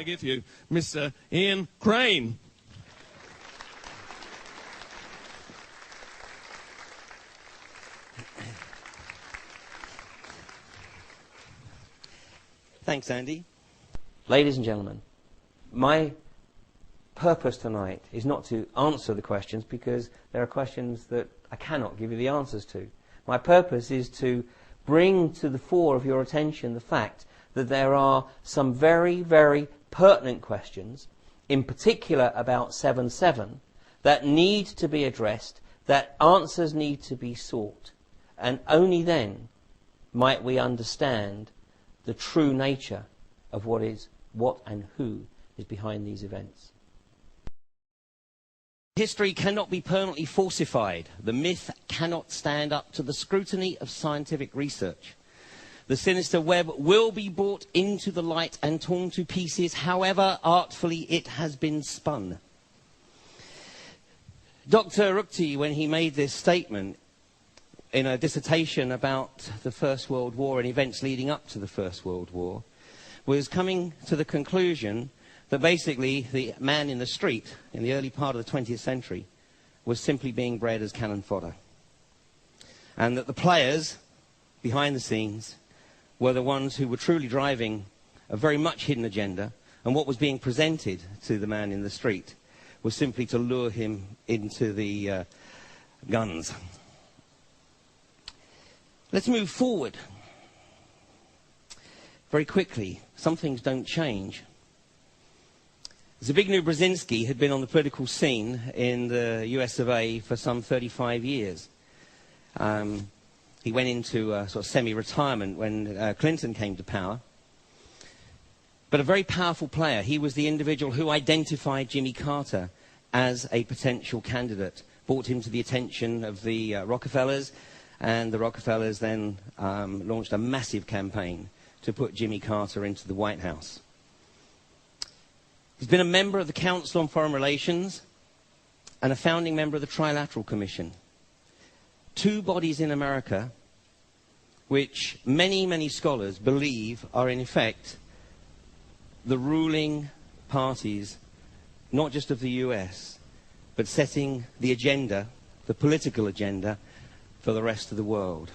give you Mr. Ian Crane. Thanks, Andy. Ladies and gentlemen, my purpose tonight is not to answer the questions, because there are questions that I cannot give you the answers to. My purpose is to bring to the fore of your attention the fact that there are some very, very pertinent questions, in particular about 7-7, that need to be addressed, that answers need to be sought, and only then might we understand the true nature of what and who is behind these events. History cannot be permanently falsified. The myth cannot stand up to the scrutiny of scientific research. The sinister web will be brought into the light and torn to pieces, however artfully it has been spun. Dr. Ruchti, when he made this statement in a dissertation about the First World War and events leading up to the First World War, was coming to the conclusion that basically the man in the street in the early part of the 20th century was simply being bred as cannon fodder. And that the players behind the scenes were the ones who were truly driving a very much hidden agenda, and what was being presented to the man in the street was simply to lure him into the guns. Let's move forward very quickly. Some things don't change. Zbigniew Brzezinski had been on the political scene in the US of A for some 35 years. He went into sort of semi-retirement when Clinton came to power. But a very powerful player. He was the individual who identified Jimmy Carter as a potential candidate, brought him to the attention of the Rockefellers, and the Rockefellers then launched a massive campaign to put Jimmy Carter into the White House. He's been a member of the Council on Foreign Relations and a founding member of the Trilateral Commission. Two bodies in America which many, many scholars believe are in effect the ruling parties, not just of the US, but setting the agenda, the political agenda, for the rest of the world.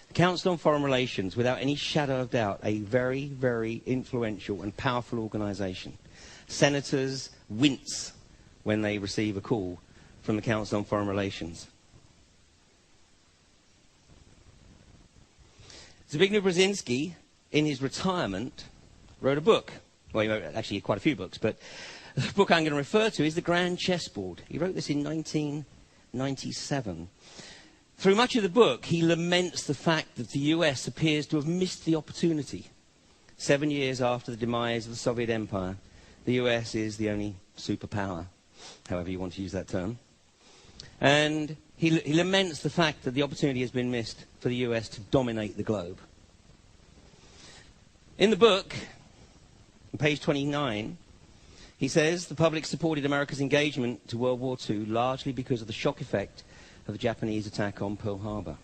The Council on Foreign Relations, without any shadow of doubt, a very, very influential and powerful organization. Senators wince when they receive a call from the Council on Foreign Relations. Zbigniew Brzezinski, in his retirement, wrote a book. Well, he wrote actually quite a few books, but the book I'm going to refer to is The Grand Chessboard. He wrote this in 1997. Through much of the book, he laments the fact that the US appears to have missed the opportunity. 7 years after the demise of the Soviet Empire, the US is the only superpower, however you want to use that term. And he laments the fact that the opportunity has been missed for the US to dominate the globe. In the book, on page 29, he says the public supported America's engagement to World War II largely because of the shock effect of the Japanese attack on Pearl Harbor.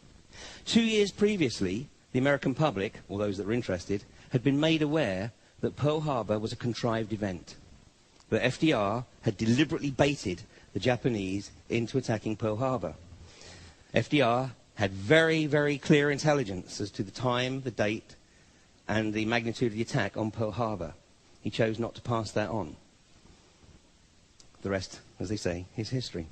2 years previously, the American public, or those that were interested, had been made aware that Pearl Harbor was a contrived event, that FDR had deliberately baited the Japanese into attacking Pearl Harbor. FDR had very, very clear intelligence as to the time, the date, and the magnitude of the attack on Pearl Harbor. He chose not to pass that on. The rest, as they say, is history.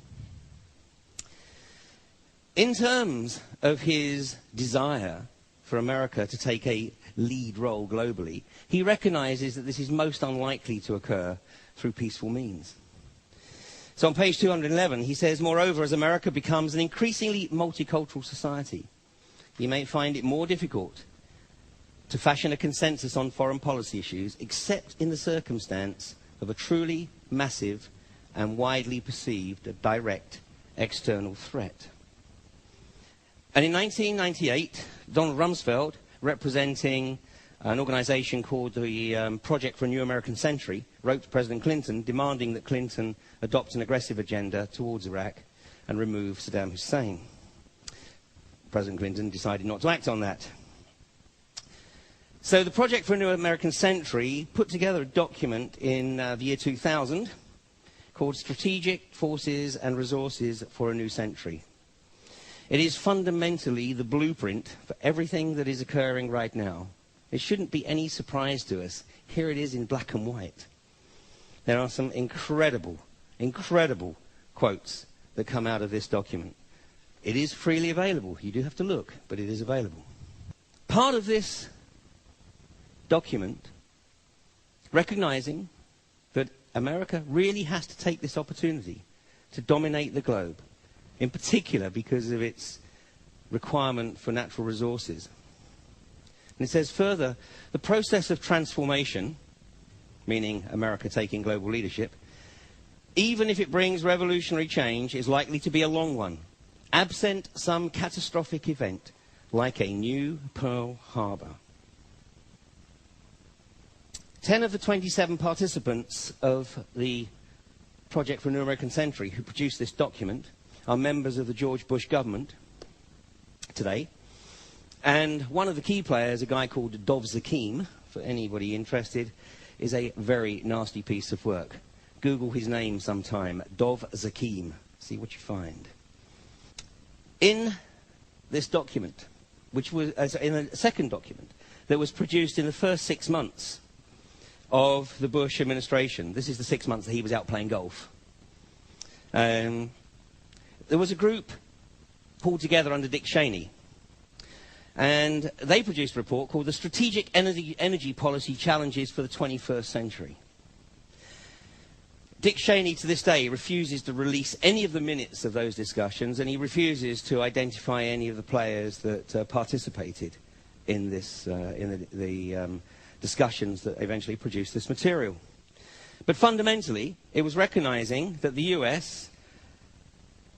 In terms of his desire for America to take a lead role globally, he recognizes that this is most unlikely to occur through peaceful means. So on page 211, he says, moreover, as America becomes an increasingly multicultural society, you may find it more difficult to fashion a consensus on foreign policy issues, except in the circumstance of a truly massive and widely perceived direct external threat. And in 1998, Donald Rumsfeld, representing an organization called the Project for a New American Century, wrote to President Clinton demanding that Clinton adopt an aggressive agenda towards Iraq and remove Saddam Hussein. President Clinton decided not to act on that. So the Project for a New American Century put together a document in the year 2000 called Strategic Forces and Resources for a New Century. It is fundamentally the blueprint for everything that is occurring right now. It shouldn't be any surprise to us. Here it is in black and white. There are some incredible, incredible quotes that come out of this document. It is freely available. You do have to look, but it is available. Part of this document, recognizing that America really has to take this opportunity to dominate the globe, in particular because of its requirement for natural resources. And it says further, the process of transformation, meaning America taking global leadership, even if it brings revolutionary change, is likely to be a long one, absent some catastrophic event like a new Pearl Harbor. 10 of the 27 participants of the Project for a New American Century who produced this document are members of the George Bush government today. And one of the key players, a guy called Dov Zakheim, for anybody interested, is a very nasty piece of work. Google his name sometime, Dov Zakheim. See what you find. In this document, which was in a second document that was produced in the first 6 months of the Bush administration. This is the 6 months that he was out playing golf. There was a group pulled together under Dick Cheney, and they produced a report called the Strategic Energy Policy Challenges for the 21st Century. Dick Cheney, to this day, refuses to release any of the minutes of those discussions, and he refuses to identify any of the players that participated in this, discussions that eventually produced this material. But fundamentally, it was recognizing that the US,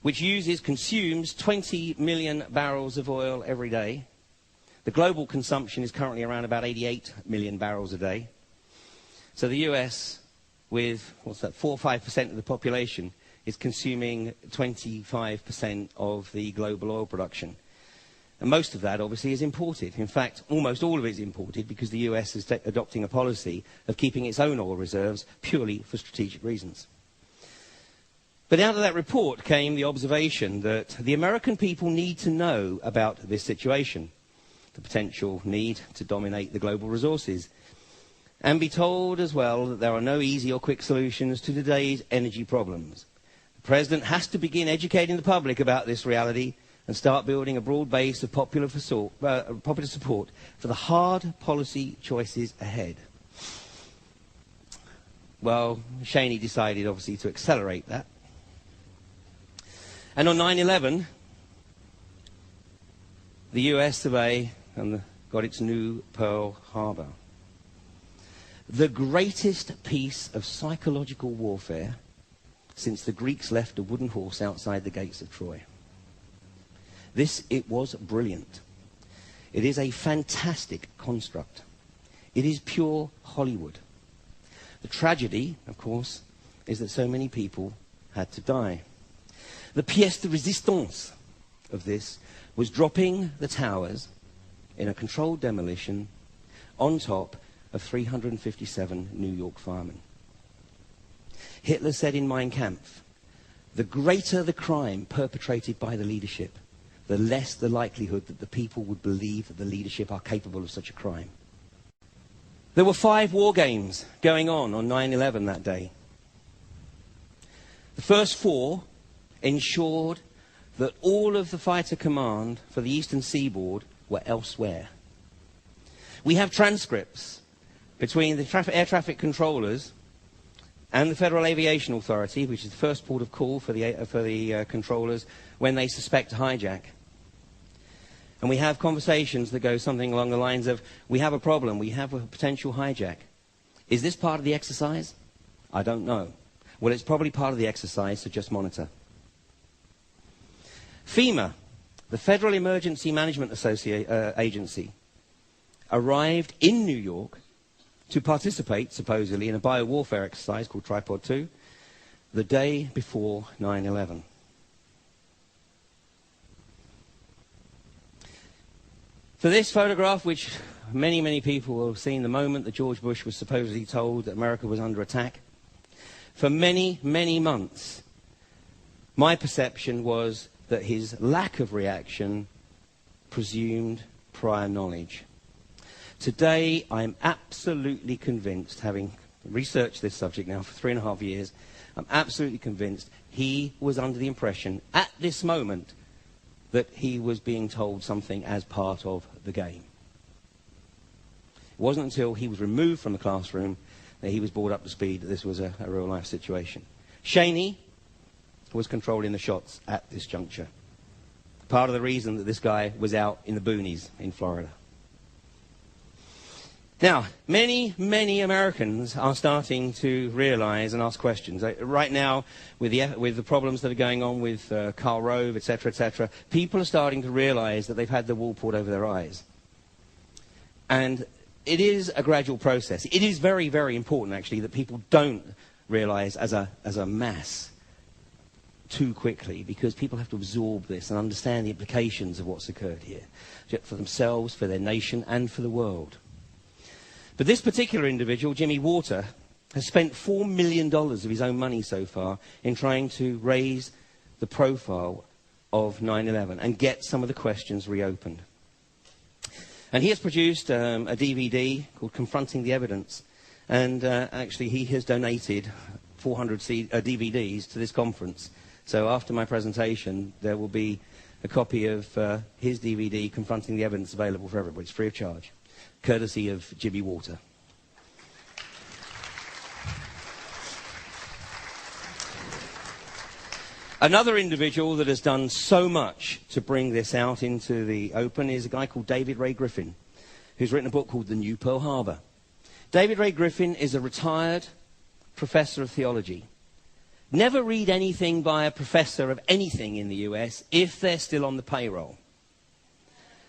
which consumes 20 million barrels of oil every day, the global consumption is currently around about 88 million barrels a day. So the US, with, 4 or 5% of the population, is consuming 25% of the global oil production. And most of that, obviously, is imported. In fact, almost all of it is imported because the US is adopting a policy of keeping its own oil reserves purely for strategic reasons. But out of that report came the observation that the American people need to know about this situation, the potential need to dominate the global resources, and be told as well that there are no easy or quick solutions to today's energy problems. The President has to begin educating the public about this reality and start building a broad base of popular support for the hard policy choices ahead. Well, Cheney decided, obviously, to accelerate that. And on 9/11, the US survey got its new Pearl Harbor. The greatest piece of psychological warfare since the Greeks left a wooden horse outside the gates of Troy. It was brilliant. It is a fantastic construct. It is pure Hollywood. The tragedy, of course, is that so many people had to die. The pièce de résistance of this was dropping the towers in a controlled demolition on top of 357 New York firemen. Hitler said in Mein Kampf, the greater the crime perpetrated by the leadership, the less the likelihood that the people would believe that the leadership are capable of such a crime. There were 5 war games going on 9/11 that day. The first 4 ensured that all of the fighter command for the Eastern Seaboard were elsewhere. We have transcripts between the air traffic controllers and the Federal Aviation Authority, which is the first port of call for the controllers when they suspect a hijack. And we have conversations that go something along the lines of, we have a problem, we have a potential hijack. Is this part of the exercise? I don't know. Well, it's probably part of the exercise, so just monitor. FEMA, the Federal Emergency Management Agency, arrived in New York to participate, supposedly, in a biowarfare exercise called Tripod 2, the day before 9/11. For this photograph, which many people will have seen the moment that George Bush was supposedly told that America was under attack. For many months, my perception was that his lack of reaction presumed prior knowledge. Today, I'm absolutely convinced, having researched this subject now for 3.5 years, I'm absolutely convinced he was under the impression at this moment that he was being told something as part of the game. It wasn't until he was removed from the classroom that he was brought up to speed that this was a real-life situation. Cheney was controlling the shots at this juncture. Part of the reason that this guy was out in the boonies in Florida. Now, many Americans are starting to realize and ask questions. Right now, with the problems that are going on with Karl Rove, etc., people are starting to realize that they've had the wool pulled over their eyes. And it is a gradual process. It is very, very important, actually, that people don't realize as a mass too quickly, because people have to absorb this and understand the implications of what's occurred here, for themselves, for their nation, and for the world. But this particular individual, Jimmy Walter, has spent $4 million of his own money so far in trying to raise the profile of 9/11 and get some of the questions reopened. And he has produced a DVD called Confronting the Evidence. And actually, he has donated 400 DVDs to this conference. So after my presentation, there will be a copy of his DVD, Confronting the Evidence, available for everybody. It's free of charge, courtesy of Jimmy Walter. Another individual that has done so much to bring this out into the open is a guy called David Ray Griffin, who's written a book called The New Pearl Harbor. David Ray Griffin is a retired professor of theology. Never read anything by a professor of anything in the US if they're still on the payroll,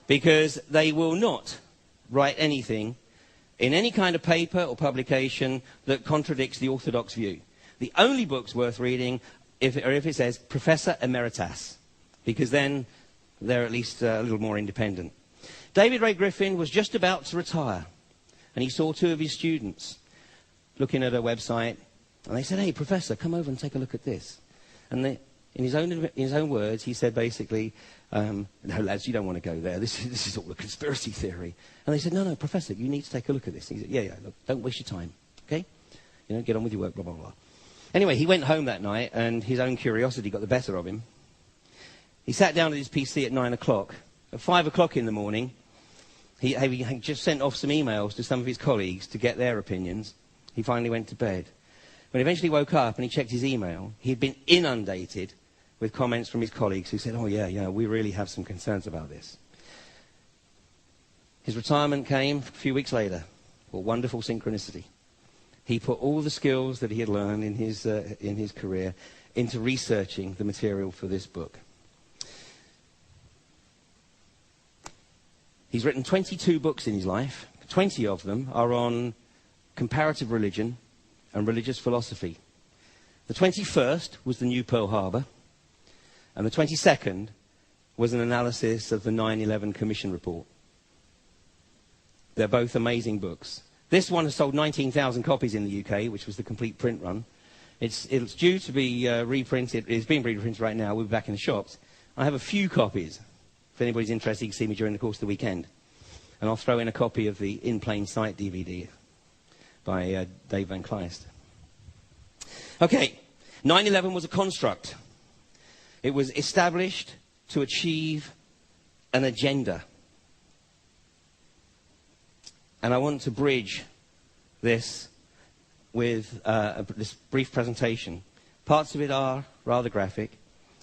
because they will not write anything in any kind of paper or publication that contradicts the orthodox view. The only books worth reading if it says Professor Emeritus, because then they're at least a little more independent. David Ray Griffin was just about to retire, and he saw two of his students looking at a website, and they said, "Hey, Professor, come over and take a look at this." And in his own words, he said basically, "No, lads, you don't want to go there. This is all a conspiracy theory." And they said, "No, Professor, you need to take a look at this." And he said, "Yeah, look, don't waste your time, okay? Get on with your work, blah, blah, blah." Anyway, he went home that night, and his own curiosity got the better of him. He sat down at his PC at 9 o'clock. At 5 o'clock in the morning, he had just sent off some emails to some of his colleagues to get their opinions. He finally went to bed. When he eventually woke up and he checked his email, he'd been inundated with comments from his colleagues who said, "Oh, yeah, we really have some concerns about this." His retirement came a few weeks later. What wonderful synchronicity. He put all the skills that he had learned in his career into researching the material for this book. He's written 22 books in his life. 20 of them are on comparative religion and religious philosophy. The 21st was The New Pearl Harbor, and the 22nd was an analysis of the 9/11 Commission report. They're both amazing books. This one has sold 19,000 copies in the UK, which was the complete print run. It's due to be reprinted. It's being reprinted right now. We'll be back in the shops. I have a few copies. If anybody's interested, you can see me during the course of the weekend. And I'll throw in a copy of the In Plain Sight DVD by Dave Van Kleist. Okay, 9/11 was a construct. It was established to achieve an agenda. And I want to bridge this with this brief presentation. Parts of it are rather graphic,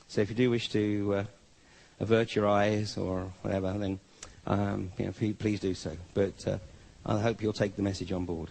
so if you do wish to avert your eyes or whatever, then please do so. But I hope you'll take the message on board.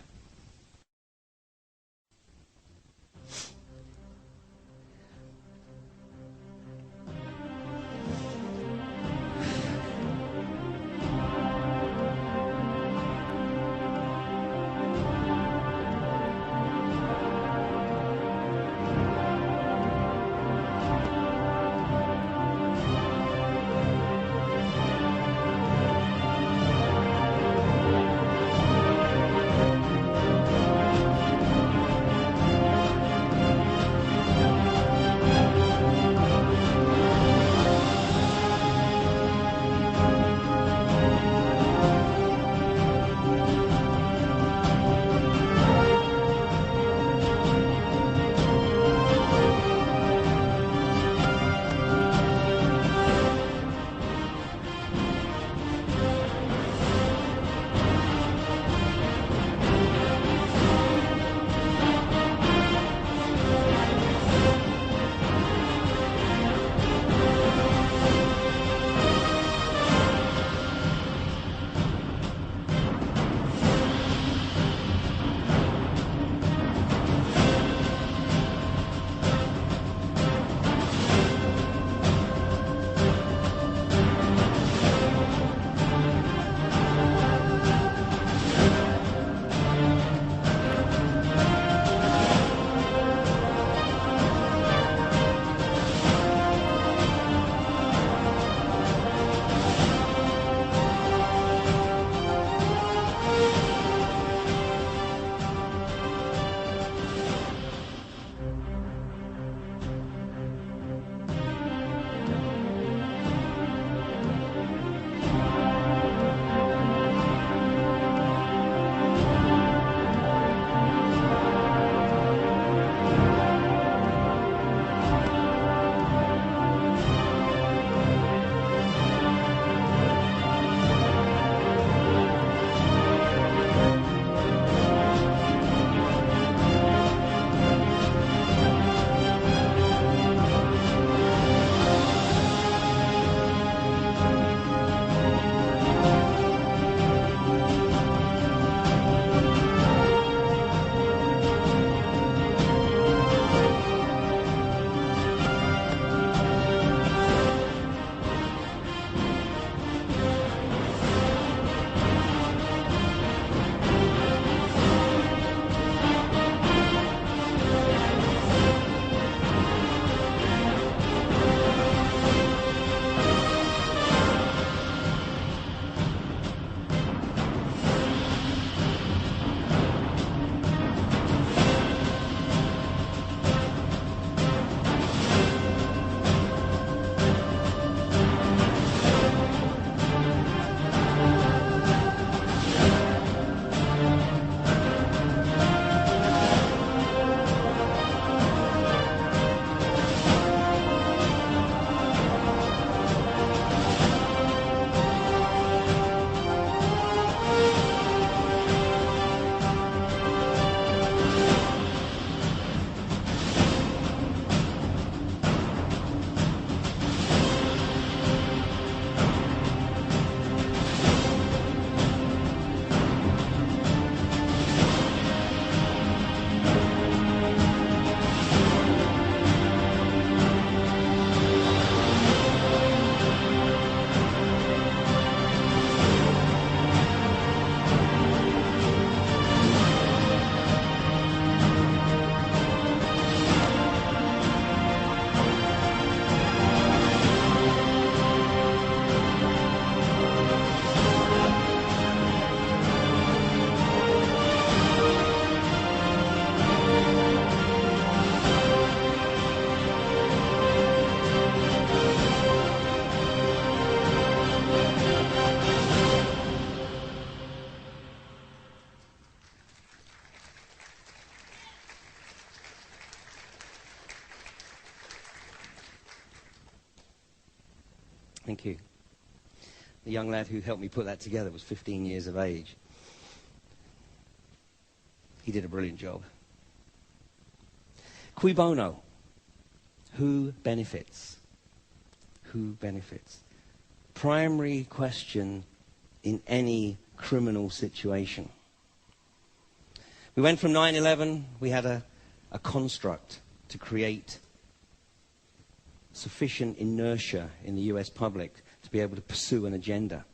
Thank you. The young lad who helped me put that together was 15 years of age. He did a brilliant job. Cui bono? Who benefits? Who benefits? Primary question in any criminal situation. We went from 9/11, we had a construct to create sufficient inertia in the US public to be able to pursue an agenda.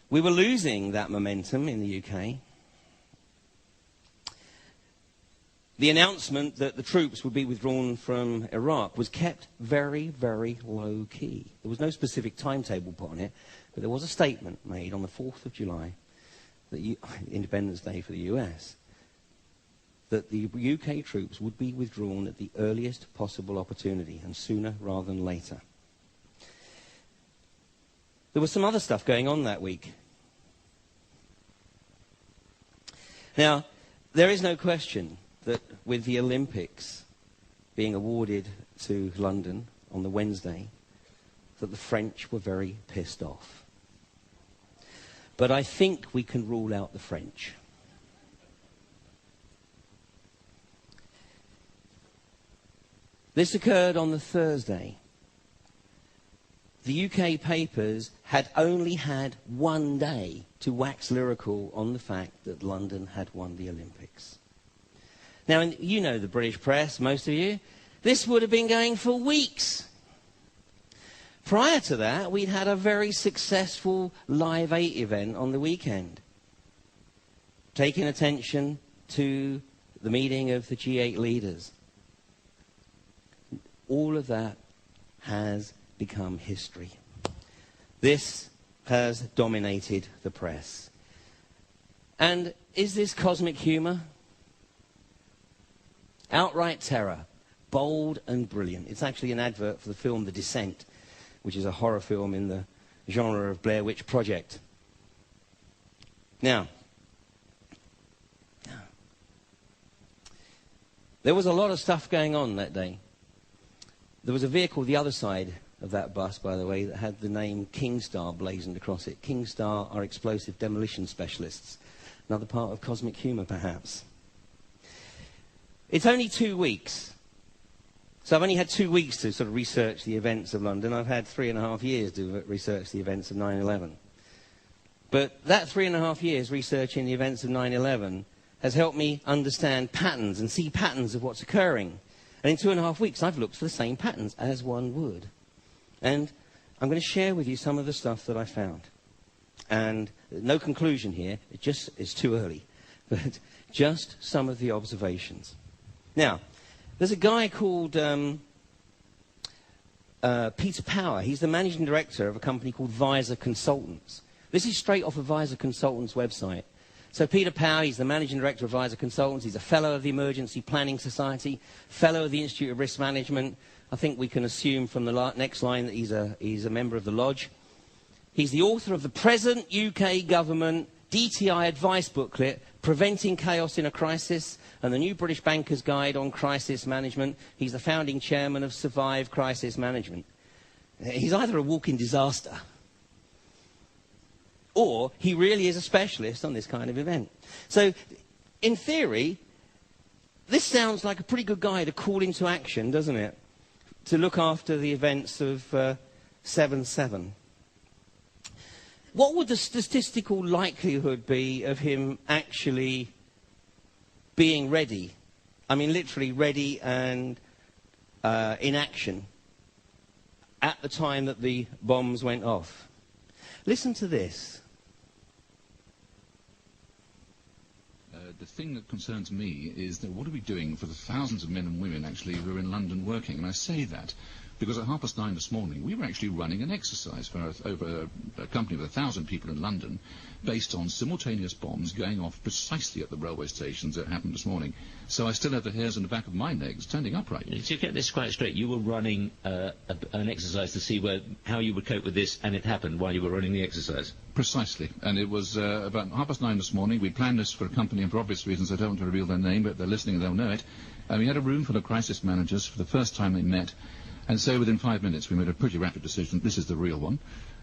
We were losing that momentum in the UK. The announcement that the troops would be withdrawn from Iraq was kept very, very low key. There was no specific timetable put on it, but there was a statement made on the 4th of July, Independence Day for the US, that the UK troops would be withdrawn at the earliest possible opportunity, and sooner rather than later. There was some other stuff going on that week. Now, there is no question that with the Olympics being awarded to London on the Wednesday, that the French were very pissed off. But I think we can rule out the French. This occurred on the Thursday. The UK papers had only had one day to wax lyrical on the fact that London had won the Olympics. Now, you know the British press, most of you. This would have been going for weeks. Prior to that, we'd had a very successful Live 8 event on the weekend, taking attention to the meeting of the G8 leaders. All of that has become history. This has dominated the press. And is this cosmic humour? Outright terror, bold and brilliant. It's actually an advert for the film The Descent, which is a horror film in the genre of Blair Witch Project. Now, there was a lot of stuff going on that day. There was a vehicle the other side of that bus, by the way, that had the name Kingstar blazoned across it. Kingstar are explosive demolition specialists. Another part of cosmic humour, perhaps. It's only 2 weeks. So I've only had 2 weeks to sort of research the events of London. I've had 3.5 years to research the events of 9/11. But that 3.5 years researching the events of 9/11 has helped me understand patterns and see patterns of what's occurring. And in 2.5 weeks, I've looked for the same patterns as one would. And I'm going to share with you some of the stuff that I found. And no conclusion here. It's too early. But just some of the observations. Now, there's a guy called Peter Power. He's the managing director of a company called Visor Consultants. This is straight off of Visor Consultants' website. So Peter Power, he's the managing director of Visor Consultants. He's a fellow of the Emergency Planning Society, fellow of the Institute of Risk Management. I think we can assume from the next line that he's a member of the Lodge. He's the author of the present UK government DTI advice booklet, Preventing Chaos in a Crisis, and the new British Banker's Guide on Crisis Management. He's the founding chairman of Survive Crisis Management. He's either a walking disaster, or he really is a specialist on this kind of event. So, in theory, this sounds like a pretty good guy to call into action, doesn't it? To look after the events of 7/7. What would the statistical likelihood be of him actually being ready? I mean, literally ready and in action at the time that the bombs went off. Listen to this. The thing that concerns me is that what are we doing for the thousands of men and women actually who are in London working? And I say that because at 9:30 this morning we were actually running an exercise for over a company of 1,000 people in London based on simultaneous bombs going off precisely at the railway stations that happened this morning. So I still have the hairs on the back of my legs standing upright. To get this quite straight, you were running an exercise to see how you would cope with this, and it happened while you were running the exercise? Precisely. And it was about 9:30 this morning. We planned this for a company, and for obvious reasons I don't want to reveal their name, but if they're listening they'll know it. And we had a room full of crisis managers for the first time they met. And so within 5 minutes we made a pretty rapid decision, this is the real one.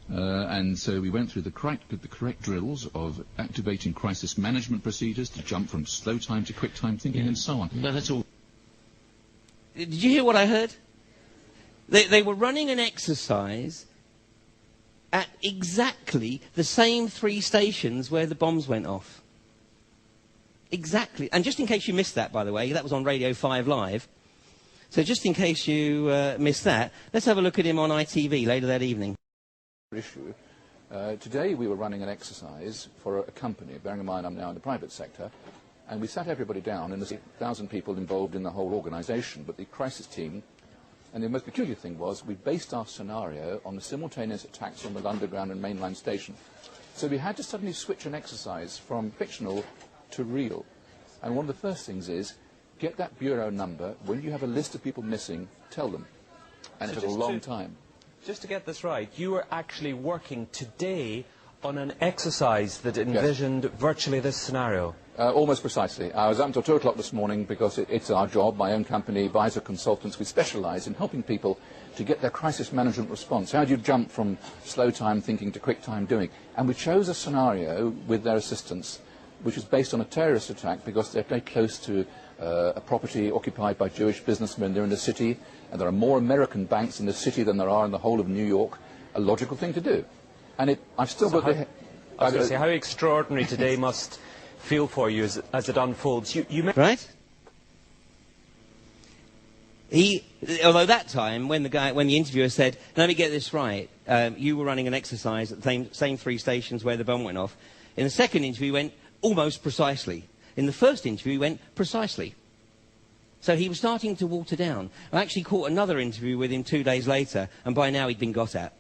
And so we went through the correct drills of activating crisis management procedures to jump from slow time to quick time thinking and so on. Well, that's all. Did you hear what I heard? They were running an exercise at exactly the same 3 stations where the bombs went off. Exactly. And just in case you missed that, by the way, that was on Radio 5 Live. So just in case you missed that, let's have a look at him on ITV later that evening. Issue. Today we were running an exercise for a company, bearing in mind I'm now in the private sector, and we sat everybody down, and there's 1,000 people involved in the whole organisation, but the crisis team, and the most peculiar thing was we based our scenario on the simultaneous attacks on the Underground and mainline station. So we had to suddenly switch an exercise from fictional to real. And one of the first things is, get that bureau number. When you have a list of people missing, tell them. And it took a long time. Just to get this right, you were actually working today on an exercise that envisioned virtually this scenario. Almost precisely. I was up until 2 o'clock this morning because it's our job, my own company, Advisor Consultants. We specialise in helping people to get their crisis management response. How do you jump from slow time thinking to quick time doing? And we chose a scenario with their assistance, which is based on a terrorist attack because they're very close to a property occupied by Jewish businessmen. They're in the city, and there are more American banks in the city than there are in the whole of New York. A logical thing to do. And I've still got the... I was going to say, how extraordinary today must feel for you as it unfolds. Right? Although that time, when the interviewer said, let me get this right, you were running an exercise at the same 3 stations where the bomb went off. In the second interview, he went, almost precisely. In the first interview, he went, precisely. So he was starting to water down. I actually caught another interview with him 2 days later, and by now he'd been got at.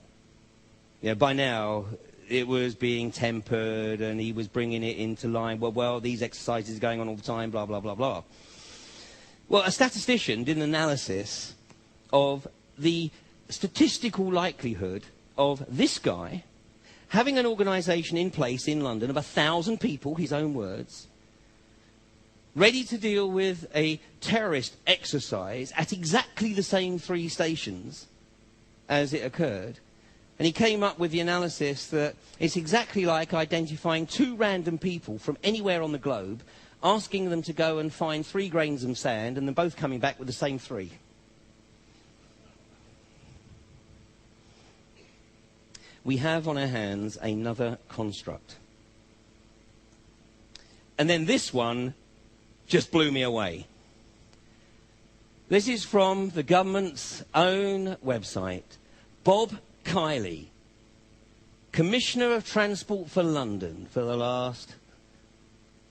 You know, by now it was being tempered, and he was bringing it into line. Well, these exercises are going on all the time, blah, blah, blah, blah. Well, a statistician did an analysis of the statistical likelihood of this guy having an organisation in place in London of 1,000 people, his own words, ready to deal with a terrorist exercise at exactly the same 3 stations as it occurred. And he came up with the analysis that it's exactly like identifying 2 random people from anywhere on the globe, asking them to go and find 3 grains of sand, and them both coming back with the same 3. We have on our hands another construct. And then this one just blew me away. This is from the government's own website. Bob Kiley, Commissioner of Transport for London for the last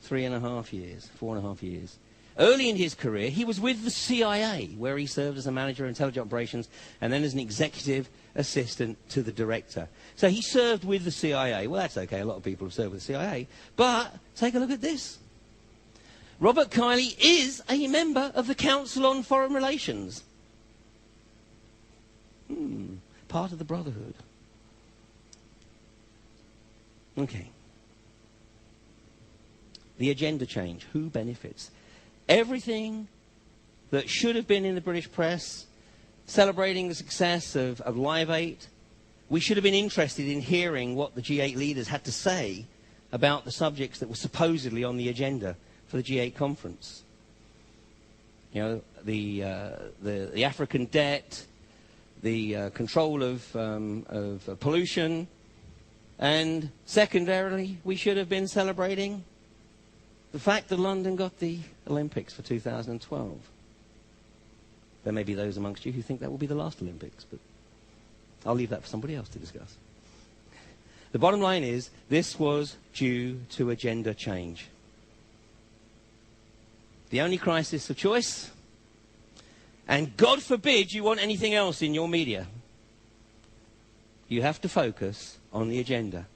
4.5 years. Early in his career, he was with the CIA, where he served as a manager of intelligence operations and then as an executive assistant to the director. So he served with the CIA. Well, that's okay. A lot of people have served with the CIA. But take a look at this. Robert Kiley is a member of the Council on Foreign Relations. Part of the Brotherhood. Okay. The agenda change. Who benefits? Everything that should have been in the British press, celebrating the success of Live 8, we should have been interested in hearing what the G8 leaders had to say about the subjects that were supposedly on the agenda for the G8 conference. You know, the African debt, the control of pollution, and secondarily, we should have been celebrating the fact that London got the Olympics for 2012. There may be those amongst you who think that will be the last Olympics, but I'll leave that for somebody else to discuss. The bottom line is, this was due to agenda change. The only crisis of choice, and God forbid you want anything else in your media. You have to focus on the agenda,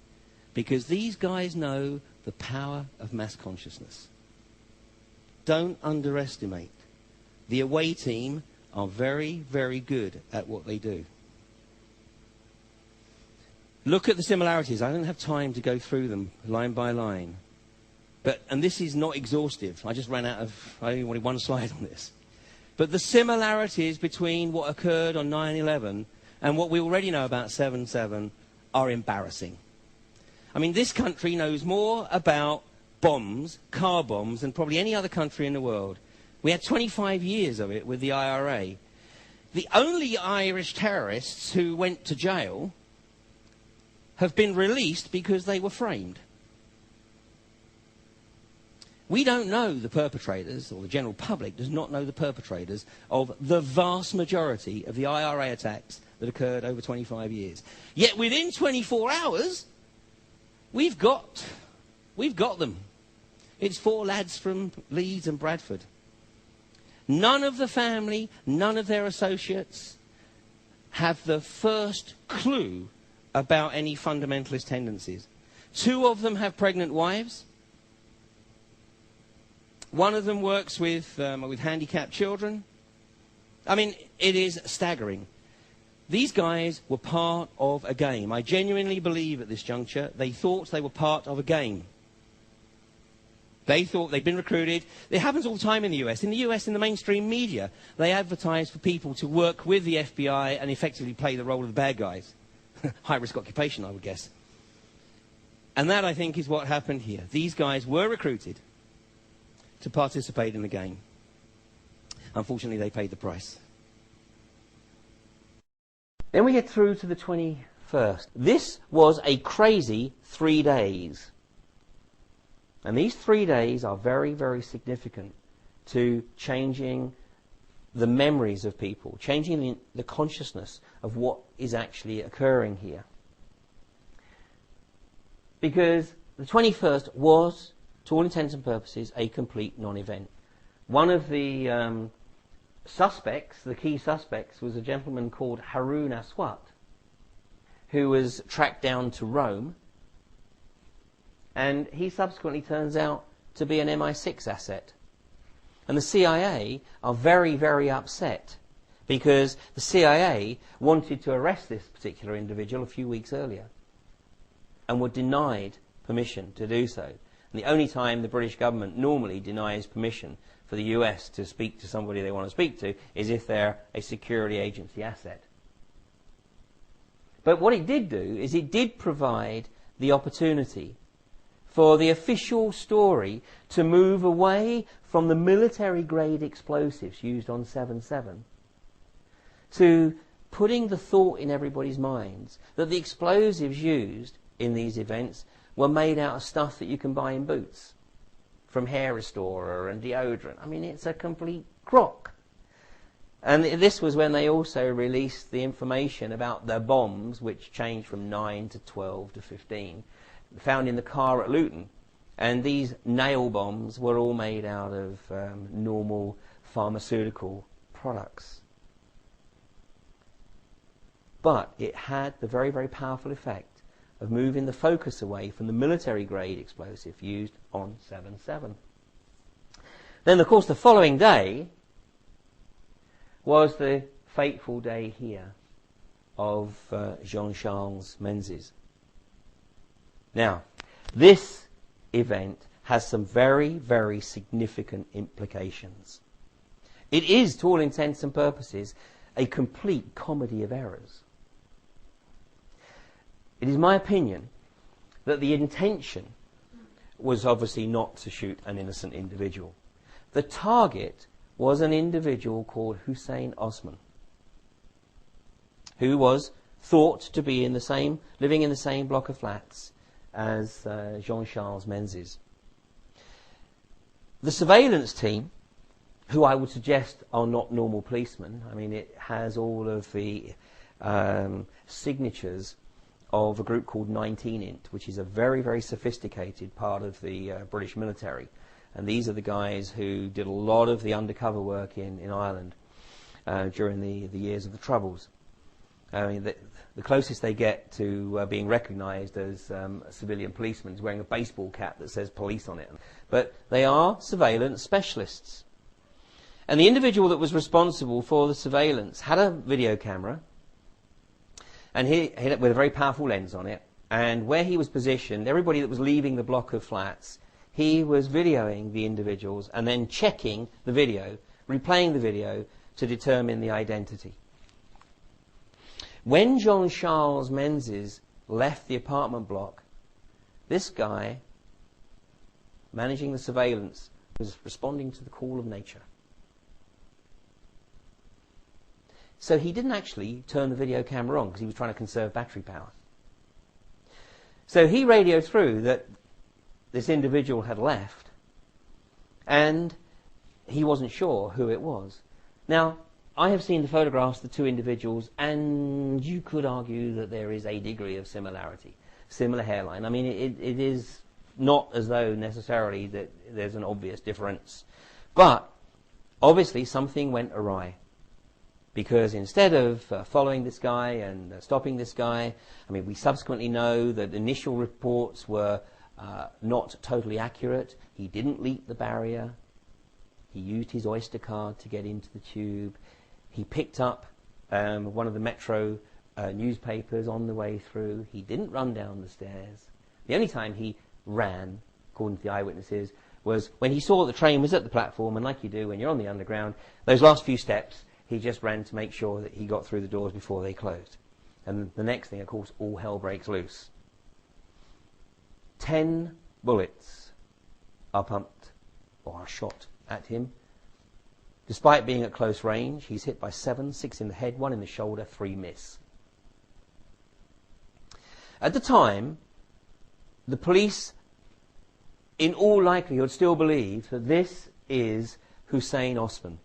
because these guys know the power of mass consciousness. Don't underestimate. The away team are very, very good at what they do. Look at the similarities. I don't have time to go through them line by line. And this is not exhaustive. I just ran out of, I only wanted 1 slide on this. But the similarities between what occurred on 9/11 and what we already know about 7/7 are embarrassing. I mean, this country knows more about bombs, car bombs, than probably any other country in the world. We had 25 years of it with the IRA. The only Irish terrorists who went to jail have been released because they were framed. We don't know the perpetrators, or the general public does not know the perpetrators of the vast majority of the IRA attacks that occurred over 25 years. Yet within 24 hours, we've got them. It's 4 lads from Leeds and Bradford. None of the family, none of their associates have the first clue about any fundamentalist tendencies. 2 of them have pregnant wives. One of them works with handicapped children. I mean, it is staggering. These guys were part of a game. I genuinely believe at this juncture they thought they were part of a game. They thought they'd been recruited. It happens all the time in the US. In the US, in the mainstream media, they advertise for people to work with the FBI and effectively play the role of the bad guys. High-risk occupation, I would guess. And that, I think, is what happened here. These guys were recruited to participate in the game. Unfortunately, they paid the price. Then we get through to the 21st. This was a crazy 3 days. And these 3 days are very, very significant to changing the memories of people, changing the consciousness of what is actually occurring here. Because the 21st was, to all intents and purposes, a complete non-event. One of the suspects, the key suspects, was a gentleman called Haroun Aswat, who was tracked down to Rome, and he subsequently turns out to be an MI6 asset. And the CIA are very, very upset because the CIA wanted to arrest this particular individual a few weeks earlier and were denied permission to do so. And the only time the British government normally denies permission for the US to speak to somebody they want to speak to is if they're a security agency asset. But what it did do is it did provide the opportunity for the official story to move away from the military-grade explosives used on 7/7 to putting the thought in everybody's minds that the explosives used in these events were made out of stuff that you can buy in Boots, from hair restorer and deodorant. I mean, it's a complete crock. And this was when they also released the information about their bombs, which changed from 9 to 12 to 15, found in the car at Luton. And these nail bombs were all made out of normal pharmaceutical products. But it had the very, very powerful effect of moving the focus away from the military-grade explosive used on 7/7. Then, of course, the following day was the fateful day here of Jean-Charles Menzies. Now, this event has some very, very significant implications. It is, to all intents and purposes, a complete comedy of errors. It is my opinion that the intention was obviously not to shoot an innocent individual. The target was an individual called Hussein Osman, who was thought to be living in the same block of flats as Jean-Charles Menzies. The surveillance team, who I would suggest are not normal policemen, I mean, it has all of the signatures of a group called 19int, which is a very, very sophisticated part of the British military. And these are the guys who did a lot of the undercover work in Ireland during the years of the Troubles. I mean, the closest they get to being recognised as a civilian policeman is wearing a baseball cap that says police on it. But they are surveillance specialists. And the individual that was responsible for the surveillance had a video camera, and with a very powerful lens on it. And where he was positioned, everybody that was leaving the block of flats, he was videoing the individuals and then checking the video replaying the video to determine the identity. When Jean Charles Menzies left the apartment block, this guy, managing the surveillance, was responding to the call of nature. So he didn't actually turn the video camera on because he was trying to conserve battery power. So he radioed through that this individual had left, and he wasn't sure who it was. Now, I have seen the photographs of the two individuals, and you could argue that there is a degree of similarity, similar hairline. I mean, it is not as though necessarily that there's an obvious difference. But obviously something went awry. Because instead of following this guy and stopping this guy, I mean, we subsequently know that initial reports were not totally accurate. He didn't leap the barrier. He used his Oyster card to get into the tube. He picked up one of the Metro newspapers on the way through. He didn't run down the stairs. The only time he ran, according to the eyewitnesses, was when he saw the train was at the platform, and like you do when you're on the underground, those last few steps, he just ran to make sure that he got through the doors before they closed. And the next thing, of course, all hell breaks loose. 10 bullets are pumped or are shot at him. Despite being at close range, he's hit by 7, 6 in the head, 1 in the shoulder, 3 miss. At the time, the police, in all likelihood, still believe that this is Hussein Osman.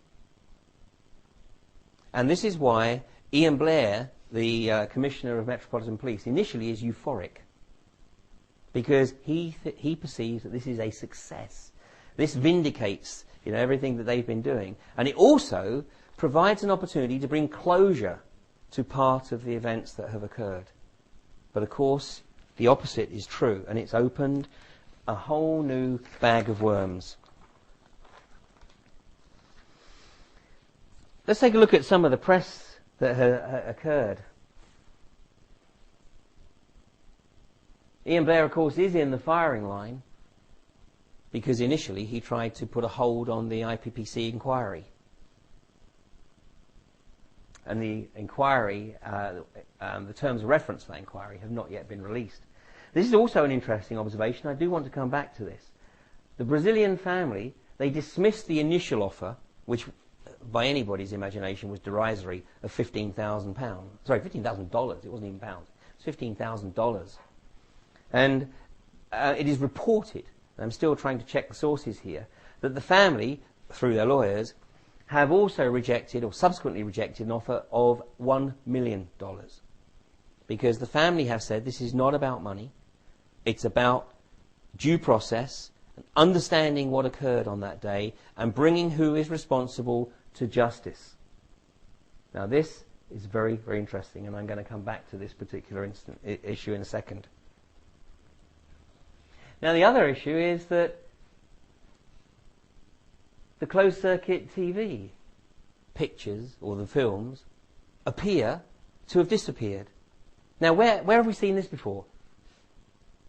And this is why Ian Blair, the Commissioner of Metropolitan Police, initially is euphoric. Because he perceives that this is a success. This vindicates, everything that they've been doing. And it also provides an opportunity to bring closure to part of the events that have occurred. But of course, the opposite is true, and it's opened a whole new bag of worms. Let's take a look at some of the press that occurred. Ian Blair, of course, is in the firing line because initially he tried to put a hold on the IPPC inquiry. And the inquiry, the terms of reference for that inquiry have not yet been released. This is also an interesting observation. I do want to come back to this. The Brazilian family, they dismissed the initial offer, which by anybody's imagination was derisory, of £15,000. Sorry, $15,000. It wasn't even pounds. It's $15,000. And it is reported, and I'm still trying to check the sources here, that the family, through their lawyers, have also rejected or subsequently rejected an offer of $1 million. Because the family have said this is not about money, it's about due process, and understanding what occurred on that day, and bringing who is responsible to justice. Now this is very, very interesting, and I'm going to come back to this particular issue in a second. Now the other issue is that the closed-circuit TV pictures, or the films, appear to have disappeared. Now where have we seen this before?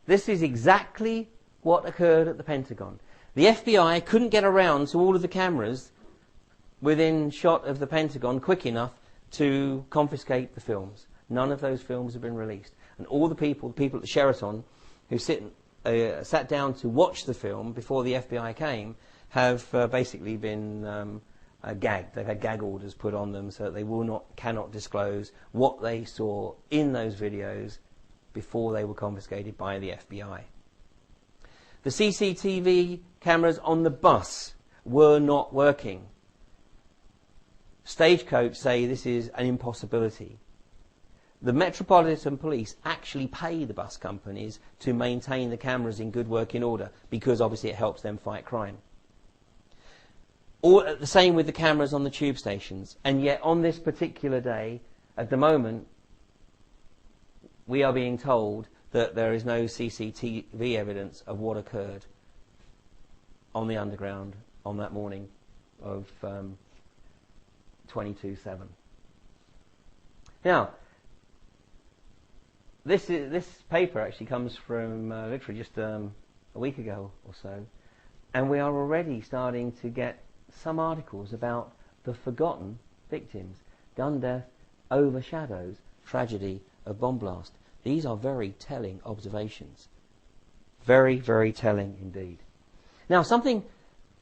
This is exactly what occurred at the Pentagon. The FBI couldn't get around to all of the cameras within shot of the Pentagon quick enough to confiscate the films. None of those films have been released. And all the people at the Sheraton who sat down to watch the film before the FBI came have basically been gagged. They've had gag orders put on them so that they cannot disclose what they saw in those videos before they were confiscated by the FBI. The CCTV cameras on the bus were not working. Stagecoach say this is an impossibility. The Metropolitan Police actually pay the bus companies to maintain the cameras in good working order because obviously it helps them fight crime. Or the same with the cameras on the tube stations. And yet on this particular day, at the moment, we are being told that there is no CCTV evidence of what occurred on the underground on that morning of 22/7. Now, this paper actually comes from literally just a week ago or so, and we are already starting to get some articles about the forgotten victims. Gun death overshadows tragedy of bomb blast. These are very telling observations. Very, very telling indeed. Now, something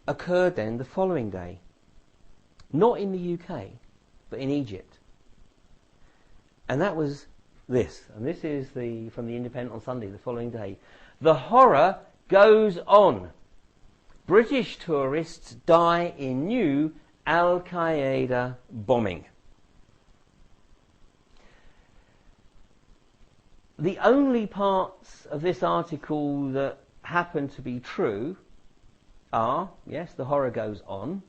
occurred then the following day. Not in the UK, but in Egypt. And that was this. And this is from the Independent on Sunday, the following day. The horror goes on. British tourists die in new Al-Qaeda bombing. The only parts of this article that happen to be true are, yes, the horror goes on.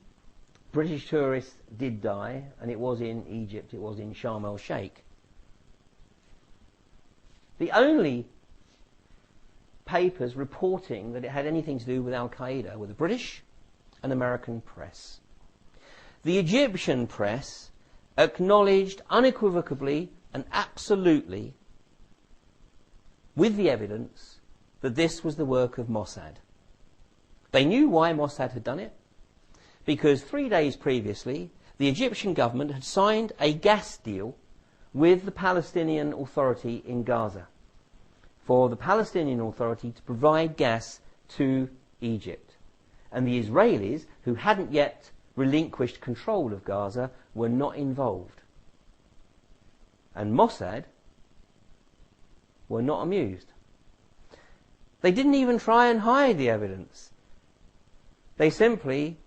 British tourists did die, and it was in Egypt, it was in Sharm el-Sheikh. The only papers reporting that it had anything to do with Al-Qaeda were the British and American press. The Egyptian press acknowledged unequivocally and absolutely, with the evidence, that this was the work of Mossad. They knew why Mossad had done it, because 3 days previously the Egyptian government had signed a gas deal with the Palestinian Authority in Gaza for the Palestinian Authority to provide gas to Egypt. And the Israelis, who hadn't yet relinquished control of Gaza, were not involved. And Mossad were not amused. They didn't even try and hide the evidence. They simply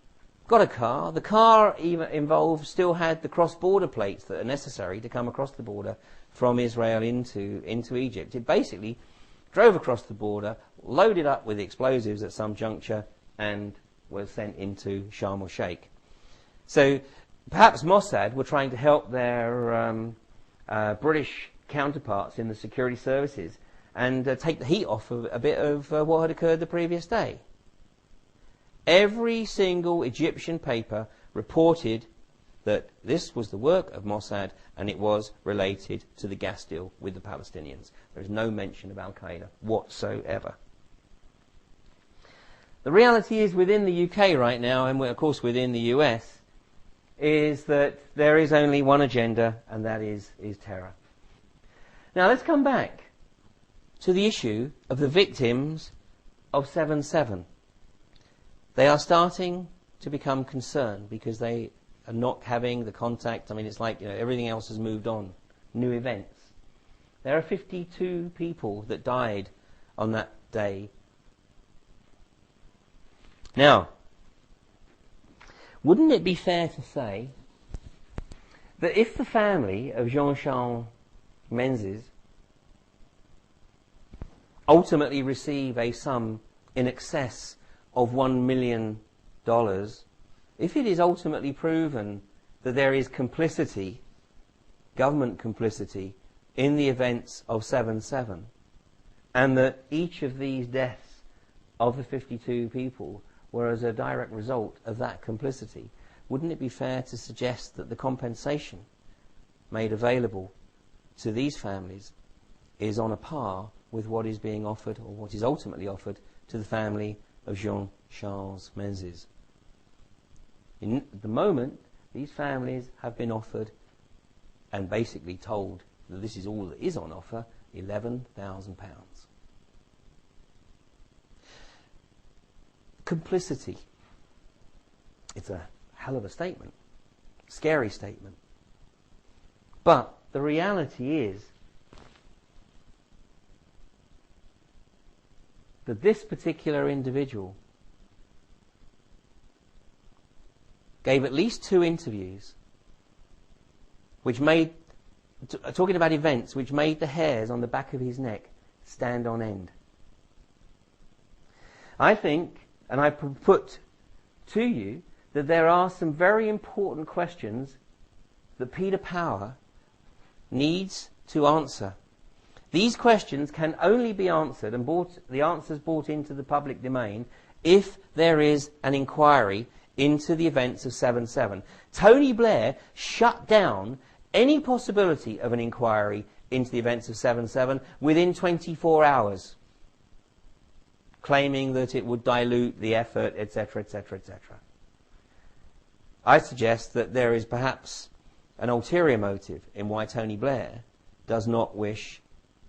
got a car. The car even involved still had the cross-border plates that are necessary to come across the border from Israel into Egypt. It basically drove across the border, loaded up with explosives at some juncture, and was sent into Sharm el-Sheikh. So perhaps Mossad were trying to help their British counterparts in the security services and take the heat off of a bit of what had occurred the previous day. Every single Egyptian paper reported that this was the work of Mossad and it was related to the gas deal with the Palestinians. There is no mention of Al-Qaeda whatsoever. The reality is, within the UK right now, and of course within the US, is that there is only one agenda, and that is terror. Now let's come back to the issue of the victims of 7/7. They are starting to become concerned because they are not having the contact. I mean, it's like, everything else has moved on. New events. There are 52 people that died on that day. Now, wouldn't it be fair to say that if the family of Jean-Charles Menzies ultimately receive a sum in excess of $1 million, if it is ultimately proven that there is complicity, government complicity, in the events of 7/7, and that each of these deaths of the 52 people were as a direct result of that complicity, wouldn't it be fair to suggest that the compensation made available to these families is on a par with what is being offered, or what is ultimately offered, to the family of Jean-Charles Menzies? In the moment, these families have been offered and basically told that this is all that is on offer, £11,000. Complicity. It's a hell of a statement. Scary statement. But the reality is that this particular individual gave at least 2 interviews which made, talking about events, which made the hairs on the back of his neck stand on end. I think, and I put to you, that there are some very important questions that Peter Power needs to answer. These questions can only be answered and the answers brought into the public domain if there is an inquiry into the events of 7/7. Tony Blair shut down any possibility of an inquiry into the events of 7/7 within 24 hours, claiming that it would dilute the effort, etc., etc., etc. I suggest that there is perhaps an ulterior motive in why Tony Blair does not wish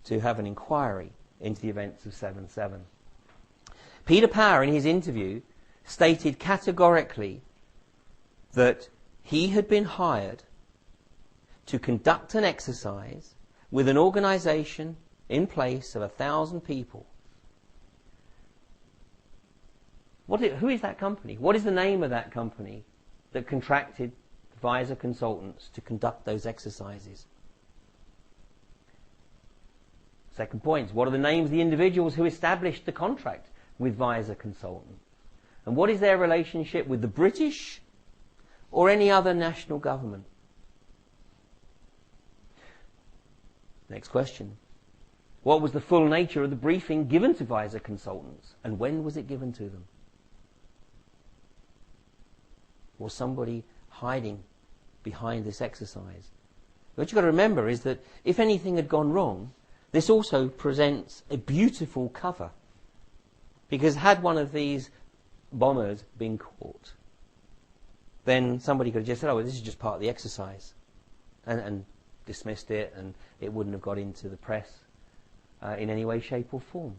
to have an inquiry into the events of 7/7. Peter Power, in his interview, stated categorically that he had been hired to conduct an exercise with an organisation in place of 1,000 people. Who is that company? What is the name of that company that contracted Visor Consultants to conduct those exercises? Second point, what are the names of the individuals who established the contract with Visor Consultants? And what is their relationship with the British or any other national government? Next question. What was the full nature of the briefing given to Visor Consultants, and when was it given to them? Was somebody hiding behind this exercise? What you've got to remember is that if anything had gone wrong, this also presents a beautiful cover. Because had one of these bombers been caught, then somebody could have just said, oh, well, this is just part of the exercise, and dismissed it, and it wouldn't have got into the press in any way, shape or form.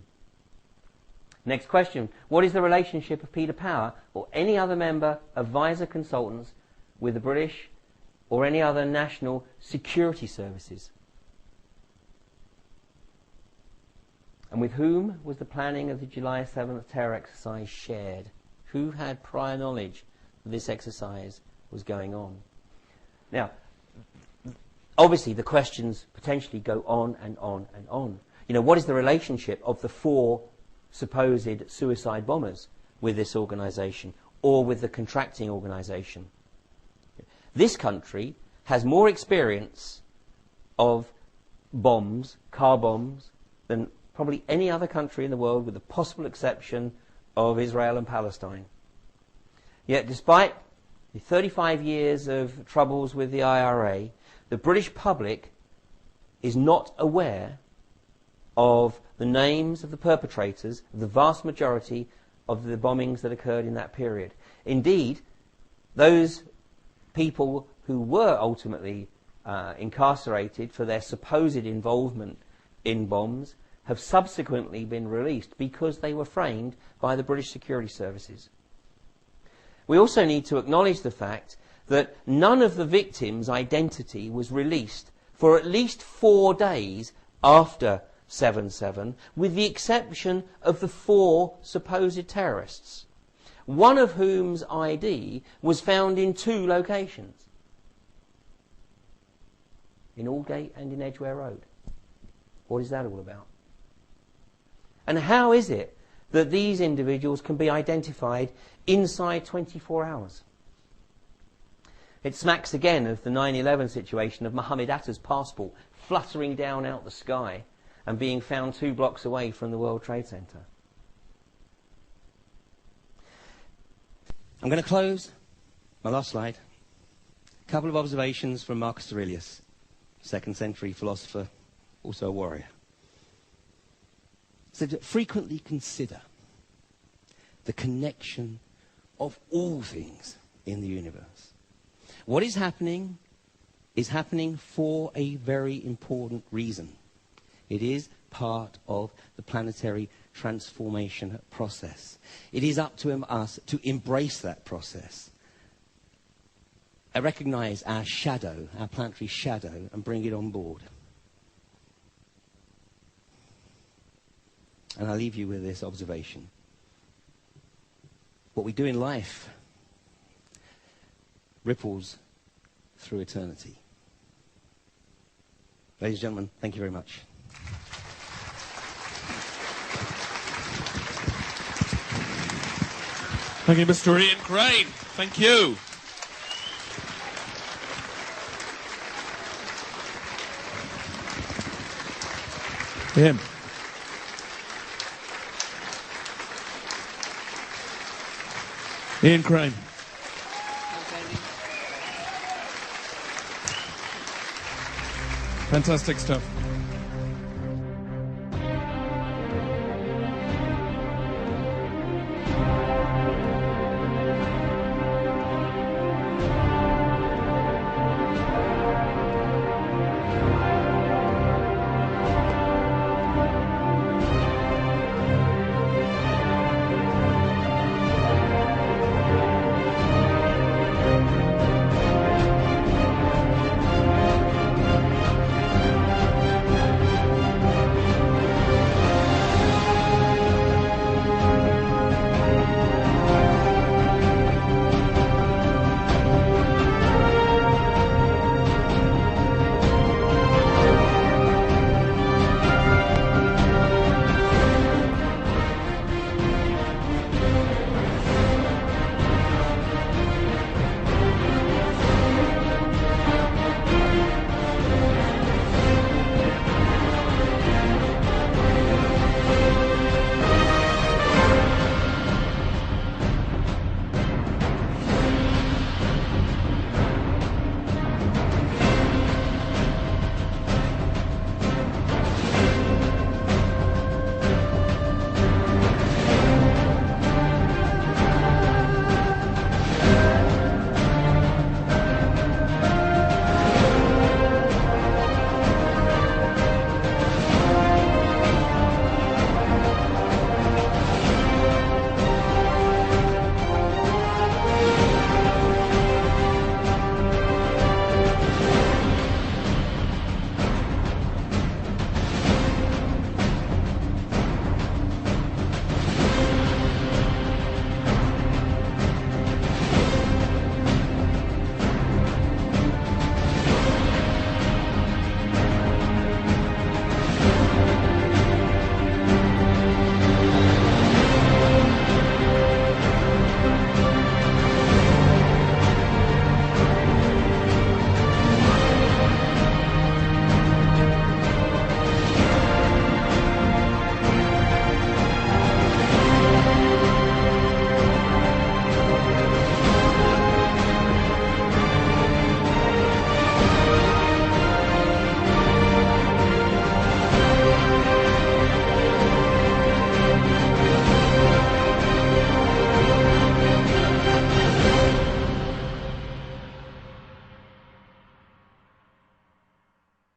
Next question. What is the relationship of Peter Power or any other member of Visor Consultants with the British or any other national security services? And with whom was the planning of the July 7th terror exercise shared? Who had prior knowledge that this exercise was going on? Now, obviously the questions potentially go on and on and on. You know, what is the relationship of the 4 supposed suicide bombers with this organisation or with the contracting organisation? This country has more experience of bombs, car bombs, than probably any other country in the world, with the possible exception of Israel and Palestine. Yet despite the 35 years of troubles with the IRA, the British public is not aware of the names of the perpetrators, the vast majority of the bombings that occurred in that period. Indeed, those people who were ultimately incarcerated for their supposed involvement in bombs have subsequently been released because they were framed by the British security services. We also need to acknowledge the fact that none of the victims' identity was released for at least 4 days after 7/7, with the exception of the 4 supposed terrorists, one of whom's ID was found in 2 locations, in Aldgate and in Edgware Road. What is that all about? And how is it that these individuals can be identified inside 24 hours? It smacks again of the 9/11 situation of Mohammed Atta's passport fluttering down out the sky and being found 2 blocks away from the World Trade Center. I'm going to close my last slide. A couple of observations from Marcus Aurelius, 2nd century philosopher, also a warrior. So to frequently consider the connection of all things in the universe. What is happening for a very important reason. It is part of the planetary transformation process. It is up to us to embrace that process. I recognize our shadow, our planetary shadow, and bring it on board. And I'll leave you with this observation. What we do in life ripples through eternity. Ladies and gentlemen, thank you very much. Thank you, Mr. Ian Crane. Thank you. Him. Ian Crane. Fantastic stuff.